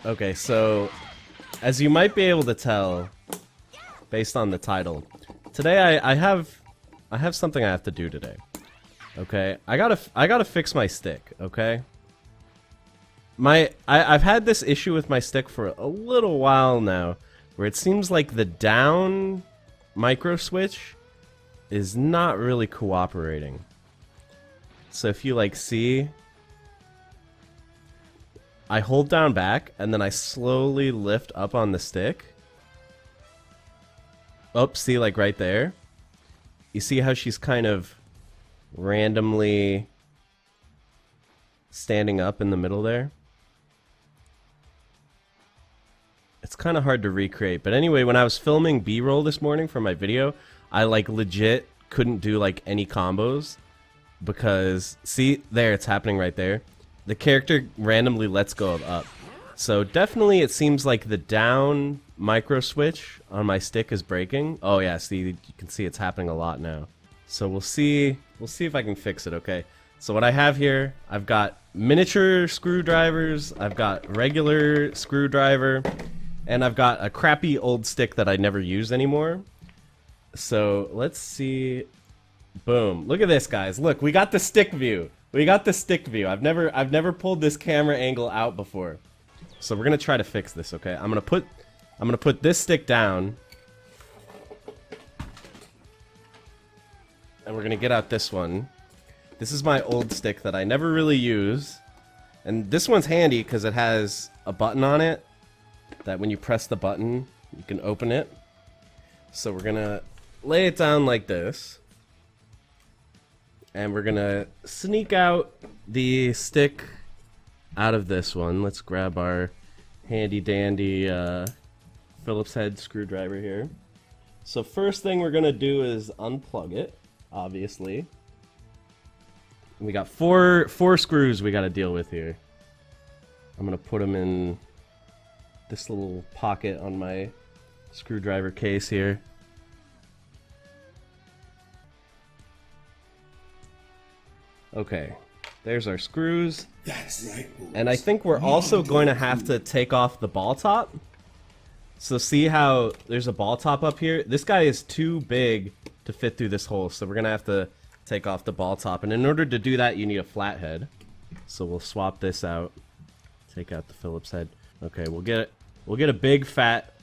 Okay, so as you might be able to tell based on the title, today I have something I have to do today. Okay, I gotta fix my stick. Okay, I've had this issue with my stick for a little while now, where it seems like the down micro switch is not really cooperating. So if you like see, I hold down back and then I slowly lift up on the stick. Oh, see, like right there. You see how she's kind of randomly standing up in the middle there? It's kind of hard to recreate. But anyway, when I was filming B-roll this morning for my video, I like legit couldn't do like any combos because, see, there, it's happening right there. The character randomly lets go of up. So definitely it seems like the down micro switch on my stick is breaking. Oh yeah, see, you can see it's happening a lot now. So we'll see if I can fix it, okay? So what I have here, I've got miniature screwdrivers, I've got regular screwdriver, and I've got a crappy old stick that I never use anymore. So let's see. Boom. Look at this, guys. Look, we got the stick view. We got the stick view. I've never pulled this camera angle out before. So we're gonna try to fix this, okay? I'm gonna put this stick down. And we're gonna get out this one. This is my old stick that I never really use. And this one's handy because it has a button on it that when you press the button, you can open it. So we're gonna lay it down like this. And we're gonna sneak out the stick out of this one. Let's grab our handy dandy Phillips head screwdriver here. So first thing we're gonna do is unplug it, obviously. We got four screws we gotta deal with here. I'm gonna put them in this little pocket on my screwdriver case here. Okay, there's our screws. That's right, boys. And I think we're also going to have to take off the ball top. So see how there's a ball top up here? This guy is too big to fit through this hole, so we're going to have to take off the ball top. And in order to do that, you need a flathead. So we'll swap this out. Take out the Phillips head. Okay, we'll get a big fat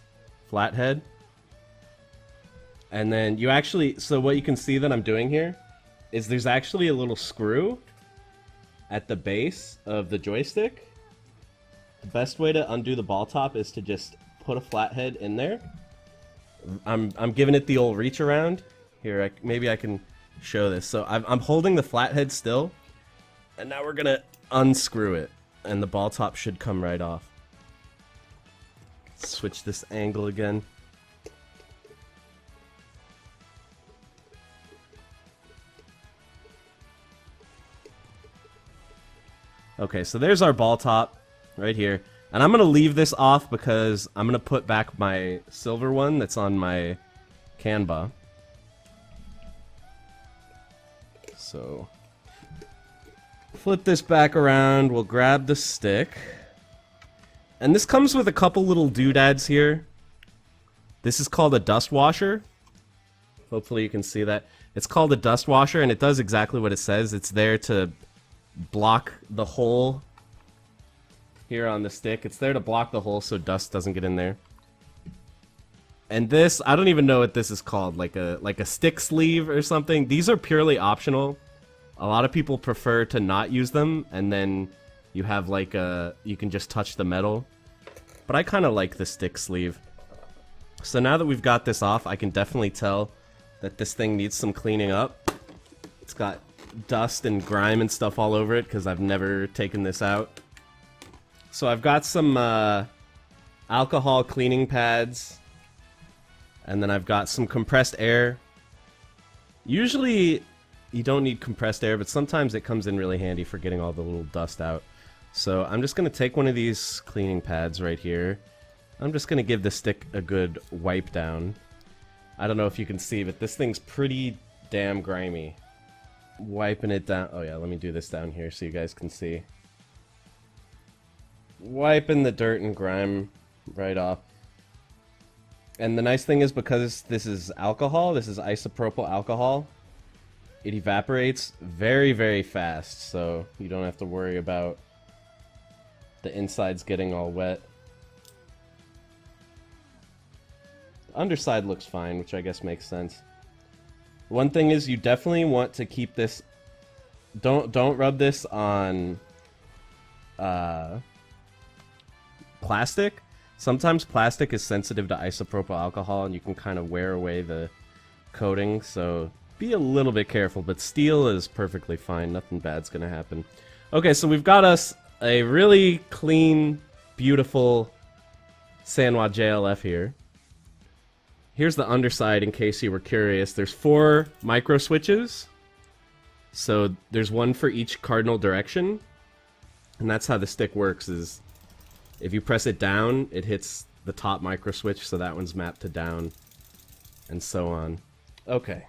flathead. And then you actually, so what you can see that I'm doing here is there's actually a little screw at the base of the joystick. The best way to undo the ball top is to just put a flathead in there. I'm giving it the old reach around. Here, maybe I can show this. So I'm holding the flathead still, and now we're gonna unscrew it, and the ball top should come right off. Switch this angle again. Okay, so there's our ball top right here. And I'm going to leave this off because I'm going to put back my silver one that's on my Canva. So, flip this back around. We'll grab the stick. And this comes with a couple little doodads here. This is called a dust washer. Hopefully you can see that. It's called a dust washer, and it does exactly what it says. It's there to block the hole here on the stick. It's there to block the hole so dust doesn't get in there. And this, I don't even know what this is called, like a stick sleeve or something. These are purely optional. A lot of people prefer to not use them, and then you have like you can just touch the metal. But I kind of like the stick sleeve. So now that we've got this off, I can definitely tell that this thing needs some cleaning up. It's got dust and grime and stuff all over it because I've never taken this out. So I've got some alcohol cleaning pads, and then I've got some compressed air. Usually you don't need compressed air, but sometimes it comes in really handy for getting all the little dust out. So I'm just going to take one of these cleaning pads right here. I'm just going to give the stick a good wipe down. I don't know if you can see, but this thing's pretty damn grimy. Wiping it down. Oh yeah, let me do this down here so you guys can see. wiping the dirt and grime right off. And the nice thing is, because this is alcohol, this is isopropyl alcohol, it evaporates very, very fast, so you don't have to worry about the insides getting all wet. The underside looks fine, which I guess makes sense. One thing is, you definitely want to keep this... Don't rub this on plastic. Sometimes plastic is sensitive to isopropyl alcohol, and you can kind of wear away the coating, so be a little bit careful, but steel is perfectly fine. Nothing bad's gonna happen. Okay, so we've got us a really clean, beautiful Sanwa JLF here. Here's the underside in case you were curious. There's 4 micro switches. So there's one for each cardinal direction. And that's how the stick works, is if you press it down, it hits the top micro switch, so that one's mapped to down, and so on. Okay.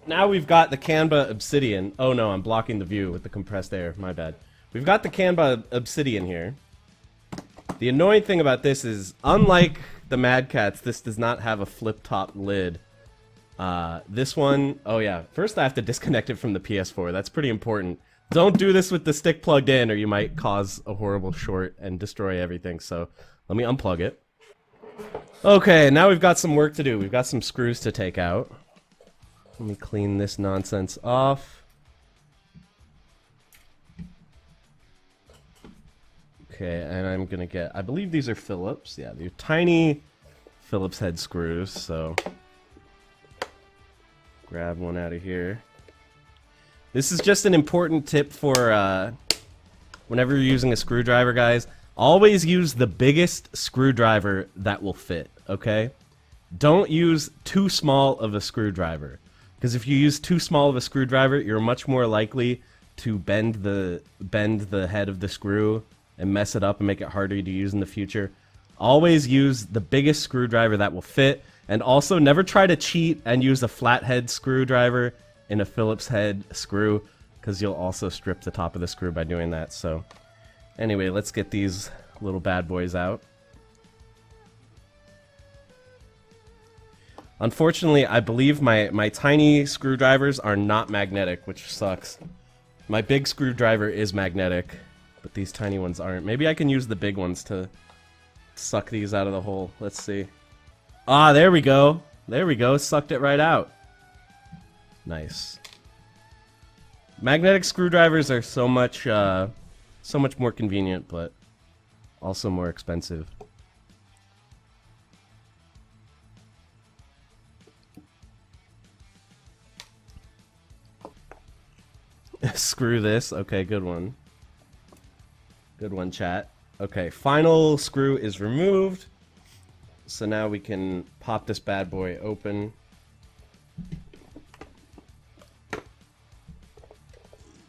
Now we've got the Canva Obsidian. Oh no, I'm blocking the view with the compressed air. My bad. We've got the Canva Obsidian here. The annoying thing about this is, unlike the Mad Catz, this does not have a flip-top lid. This one... Oh yeah, first I have to disconnect it from the PS4. That's pretty important. Don't do this with the stick plugged in, or you might cause a horrible short and destroy everything. So, let me unplug it. Okay, now we've got some work to do. We've got some screws to take out. Let me clean this nonsense off. Okay, and I'm gonna get... I believe these are Phillips. Yeah, they're tiny Phillips head screws, so... Grab one out of here. This is just an important tip for whenever you're using a screwdriver, guys. Always use the biggest screwdriver that will fit, okay? Don't use too small of a screwdriver. Because if you use too small of a screwdriver, you're much more likely to bend the head of the screw and mess it up and make it harder to use in the future. Always use the biggest screwdriver that will fit. And also, never try to cheat and use a flathead screwdriver in a Phillips head screw, because you'll also strip the top of the screw by doing that. So, anyway, let's get these little bad boys out. Unfortunately, I believe my tiny screwdrivers are not magnetic, which sucks. My big screwdriver is magnetic, but these tiny ones aren't. Maybe I can use the big ones to suck these out of the hole. Let's see. Ah, there we go. There we go. Sucked it right out. Nice. Magnetic screwdrivers are so much more convenient, but also more expensive. Screw this. Okay, good one. Good one, chat. Okay, final screw is removed. So now we can pop this bad boy open.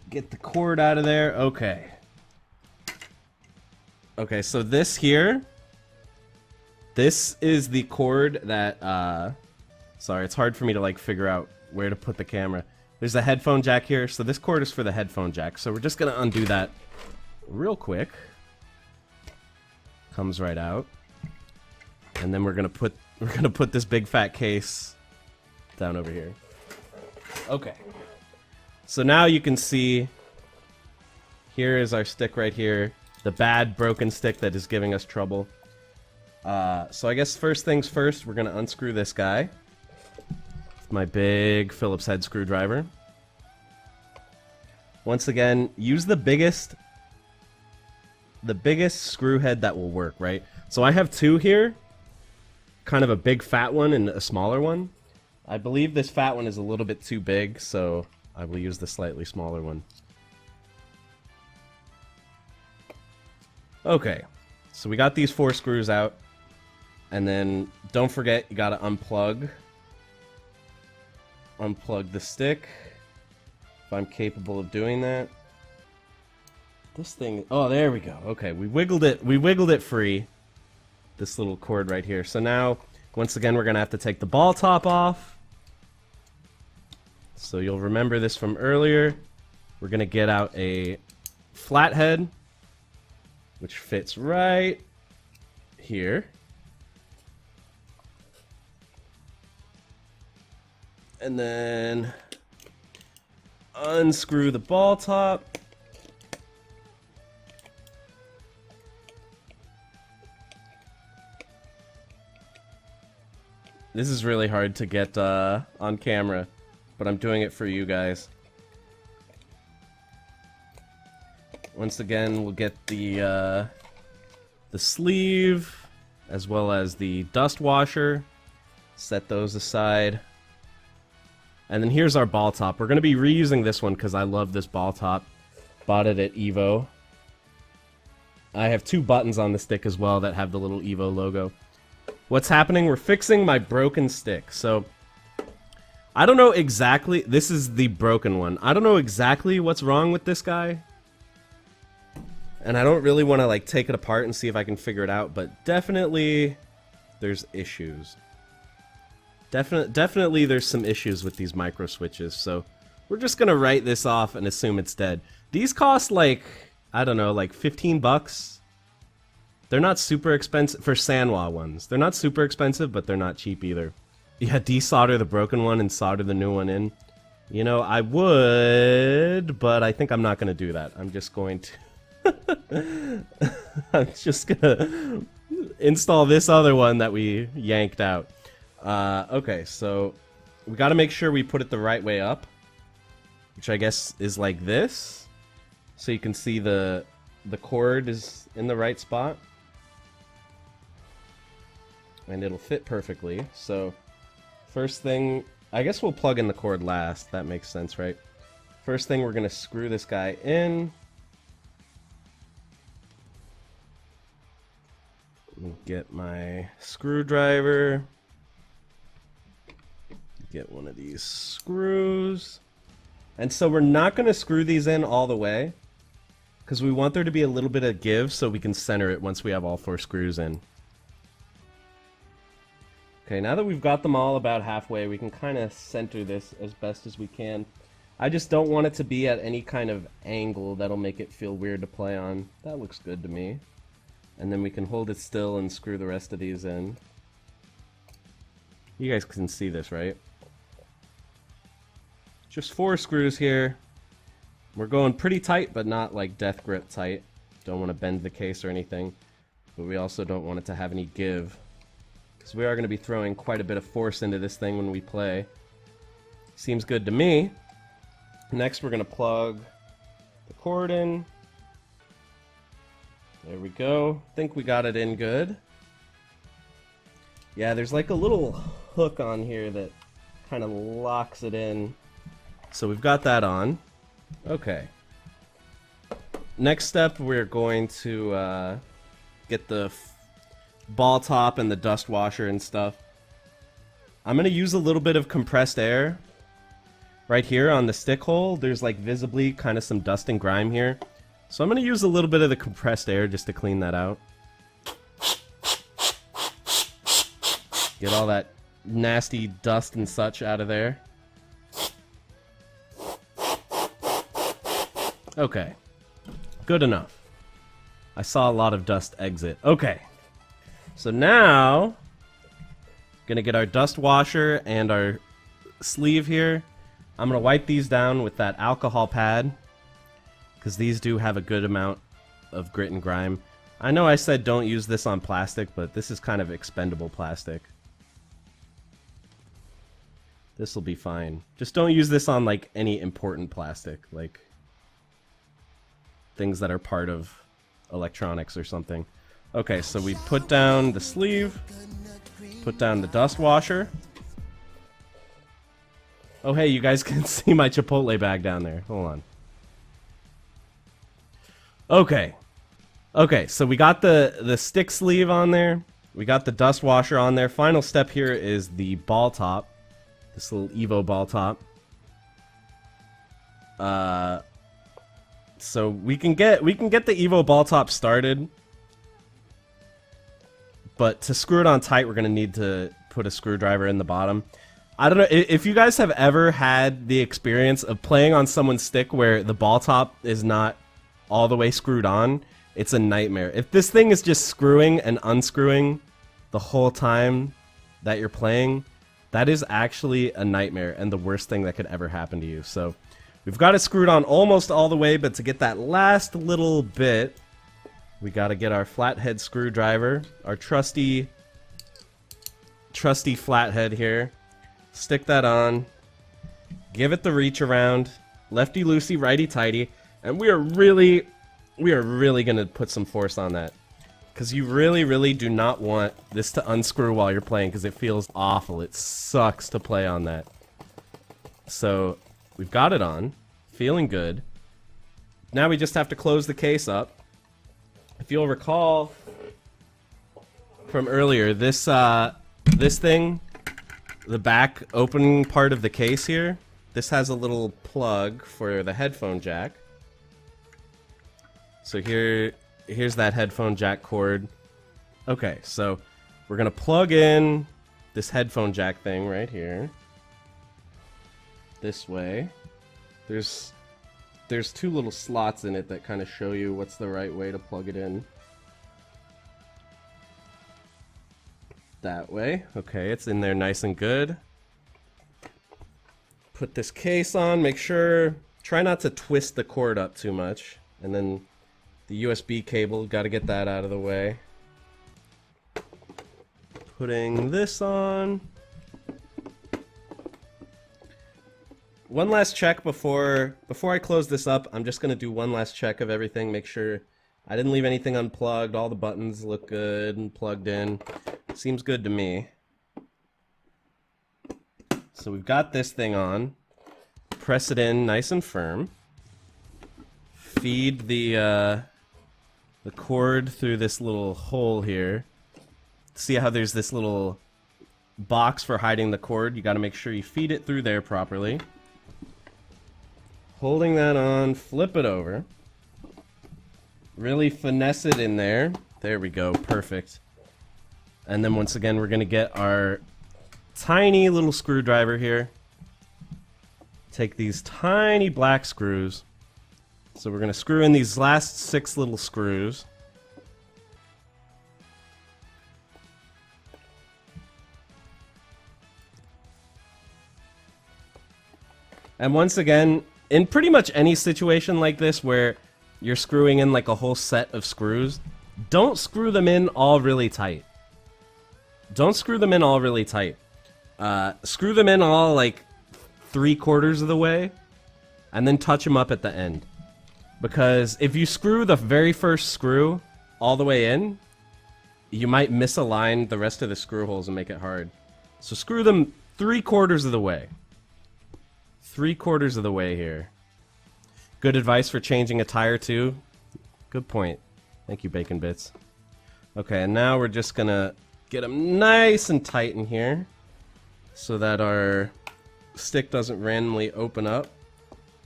Get the cord out of there. Okay. Okay, so this here, this is the cord that, sorry, it's hard for me to, like, figure out where to put the camera. There's a headphone jack here, so this cord is for the headphone jack. So we're just gonna undo that real quick. Comes right out. And then we're gonna put this big fat case down over here. Okay. So now you can see, here is our stick right here. The bad broken stick that is giving us trouble. So I guess first things first, we're gonna unscrew this guy. My big Phillips head screwdriver. Once again, use the biggest screw head that will work, right? So I have 2 here. Kind of a big fat one and a smaller one. I believe this fat one is a little bit too big, so I will use the slightly smaller one. Okay, so we got these 4 screws out. And then, don't forget, you gotta unplug the stick. If I'm capable of doing that. This thing, oh, there we go. Okay, we wiggled it free. This little cord right here. So now, once again, we're gonna have to take the ball top off. So you'll remember this from earlier. We're gonna get out a flathead, which fits right here. And then unscrew the ball top. This is really hard to get on camera, but I'm doing it for you guys. Once again, we'll get the sleeve as well as the dust washer. Set those aside. And then here's our ball top. We're going to be reusing this one because I love this ball top. Bought it at Evo. I have 2 buttons on the stick as well that have the little Evo logo. What's happening? We're fixing my broken stick. So, I don't know exactly... This is the broken one. I don't know exactly what's wrong with this guy. And I don't really want to like take it apart and see if I can figure it out. But definitely, there's issues. Definitely there's some issues with these micro switches. So, we're just going to write this off and assume it's dead. These cost like, I don't know, like 15 bucks. They're not super expensive for Sanwa ones. They're not super expensive, but they're not cheap either. Yeah, desolder the broken one and solder the new one in. You know, I would, but I think I'm not going to do that. I'm just going to... I'm just going to install this other one that we yanked out. Okay, so we got to make sure we put it the right way up, which I guess is like this. So you can see the cord is in the right spot. And it'll fit perfectly. So, first thing... I guess we'll plug in the cord last. That makes sense, right? First thing, we're going to screw this guy in. Let me get my screwdriver. Get one of these screws. And so we're not going to screw these in all the way, because we want there to be a little bit of give so we can center it once we have all 4 screws in. Okay, now that we've got them all about halfway, we can kind of center this as best as we can. I just don't want it to be at any kind of angle that'll make it feel weird to play on. That looks good to me. And then we can hold it still and screw the rest of these in. You guys can see this, right? Just 4 screws here. We're going pretty tight, but not like death grip tight. Don't want to bend the case or anything. But we also don't want it to have any give. Because we are going to be throwing quite a bit of force into this thing when we play. Seems good to me. Next, we're going to plug the cord in. There we go. Think we got it in good. Yeah, there's like a little hook on here that kind of locks it in. So we've got that on. Okay. Next step, we're going to get the ball top and the dust washer and stuff. I'm going to use a little bit of compressed air. Right here on the stick hole, there's like visibly kind of some dust and grime here. So I'm going to use a little bit of the compressed air just to clean that out. Get all that nasty dust and such out of there. Okay. Good enough. I saw a lot of dust exit. Okay. So now, gonna get our dust washer and our sleeve here. I'm gonna wipe these down with that alcohol pad, because these do have a good amount of grit and grime. I know I said don't use this on plastic, but this is kind of expendable plastic. This will be fine. Just don't use this on like any important plastic, like things that are part of electronics or something. Okay, so we put down the sleeve, put down the dust washer. Oh hey, you guys can see my Chipotle bag down there. Hold on. Okay. Okay, so we got the stick sleeve on there. We got the dust washer on there. Final step here is the ball top. This little Evo ball top. So we can get the Evo ball top started. But to screw it on tight, we're going to need to put a screwdriver in the bottom. I don't know, if you guys have ever had the experience of playing on someone's stick where the ball top is not all the way screwed on, it's a nightmare. If this thing is just screwing and unscrewing the whole time that you're playing, that is actually a nightmare and the worst thing that could ever happen to you. So we've got it screwed on almost all the way, but to get that last little bit, we got to get our flathead screwdriver, our trusty flathead here. Stick that on. Give it the reach around. Lefty loosey, righty tighty. And we are really going to put some force on that. Because you really do not want this to unscrew while you're playing, because it feels awful. It sucks to play on that. So we've got it on. Feeling good. Now we just have to close the case up. If you'll recall from earlier, this thing, the back open part of the case here, this has a little plug for the headphone jack. So here's that headphone jack cord. Okay, so we're gonna plug in this headphone jack thing right here. This way. There's two little slots in it that kind of show you what's the right way to plug it in. That way. Okay, it's in there nice and good. Put this case on, make sure, try not to twist the cord up too much. And then the USB cable, got to get that out of the way. Putting this on. One last check before I close this up. I'm just going to do one last check of everything, make sure I didn't leave anything unplugged. All the buttons look good and plugged in. Seems good to me. So we've got this thing on. Press it in nice and firm. Feed the cord through this little hole here. See how there's this little box for hiding the cord? You got to make sure you feed it through there properly. Holding that on, flip it over. Really finesse it in there. There we go, perfect. And then once again, we're going to get our tiny little screwdriver here. Take these tiny black screws. So we're going to screw in these last 6 little screws. And once again, in pretty much any situation like this where you're screwing in like a whole set of screws, don't screw them in all really tight. Don't screw them in all really tight. Screw them in all like 3/4 of the way, and then touch them up at the end. Because if you screw the very first screw all the way in, you might misalign the rest of the screw holes and make it hard. So screw them 3/4 of the way. 3/4 of the way here. Good advice for changing a tire too. Good point. Thank you, Bacon Bits. Okay, and now we're just gonna get them nice and tight in here so that our stick doesn't randomly open up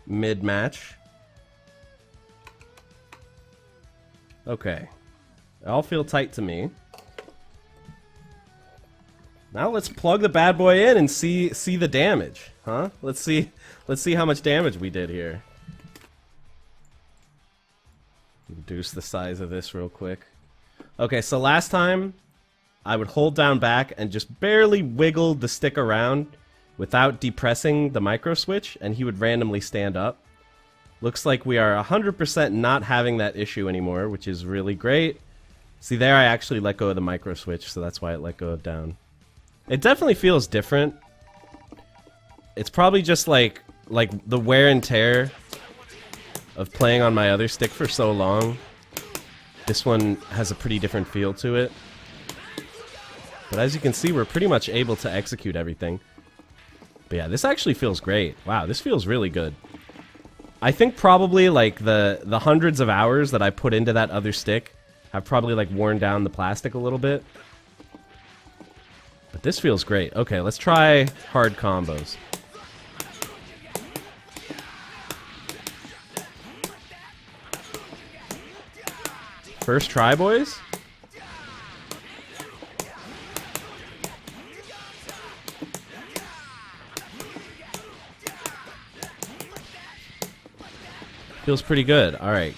mid-match. Okay. They all feel tight to me. Now let's plug the bad boy in and see the damage, huh? Let's see how much damage we did here. Reduce the size of this real quick. Okay, so last time I would hold down back and just barely wiggle the stick around without depressing the micro switch, and he would randomly stand up. Looks like we are 100% not having that issue anymore, which is really great. See, there I actually let go of the micro switch, so that's why it let go of down. It definitely feels different. It's probably just like the wear and tear of playing on my other stick for so long. This one has a pretty different feel to it. But as you can see, we're pretty much able to execute everything. But yeah, this actually feels great. Wow, this feels really good. I think probably like the hundreds of hours that I put into that other stick have probably like worn down the plastic a little bit. But this feels great. Okay, let's try hard combos. First try, boys. Feels pretty good. All right,